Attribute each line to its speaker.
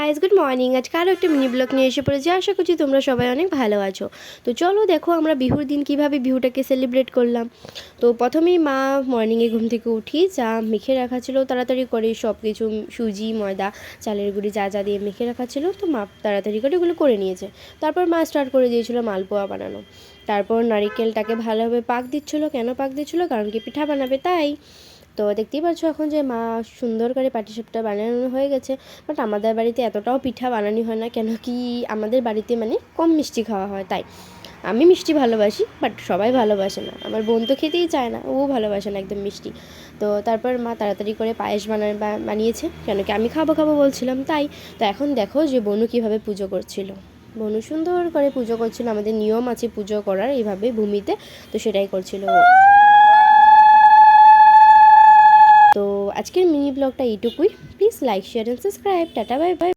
Speaker 1: Guys, good morning. আজকে আরও একটা মিনি ব্লগ নিয়ে এসে পড়েছি। আশা করছি তোমরা সবাই অনেক ভালো আছো। তো চলো দেখো আমরা বিহুর দিন কিভাবে বিহুটাকে সেলিব্রেট করলাম। তো প্রথমেই মা মর্নিংয়ে ঘুম থেকে উঠি চা মেখে রাখা ছিল, তাড়াতাড়ি করে সব কিছু সুজি ময়দা চালের গুঁড়ি যা যা দিয়ে মেখে রাখা ছিল, তো মা তাড়াতাড়ি করে এগুলো করে নিয়েছে। তারপর মা স্টার্ট করে দিয়েছিল মালপোয়া বানানো। তারপর নারিকেলটাকে ভালোভাবে পাক দিচ্ছিলো। কেন পাক দিচ্ছিলো? কারণ কি পিঠা বানাবে তাই। তো দেখতেই পাচ্ছ এখন যে মা সুন্দর করে পাটিসাপটা বানানো হয়ে গেছে। বাট আমাদের বাড়িতে এতটাও পিঠা বানানো হয় না, কেন কি আমাদের বাড়িতে মানে কম মিষ্টি খাওয়া হয় তাই। আমি মিষ্টি ভালোবাসি বাট সবাই ভালোবাসে না। আমার বোন তো খেতেই চায় না, ও ভালোবাসে না একদম মিষ্টি। তো তারপর মা তাড়াতাড়ি করে পায়েস বানিয়েছে, কেন কি আমি খাবো খাবো বলছিলাম তাই। তো এখন দেখো যে বনু কীভাবে পুজো করছিল। বনু সুন্দর করে পুজো করছিল, আমাদের নিয়ম আছে পুজো করার এইভাবে ভূমিতে, তো সেটাই করছিল ও। তো আজকের মিনি ব্লগটা এইটুকুই। Please like share and subscribe. Tata bye bye.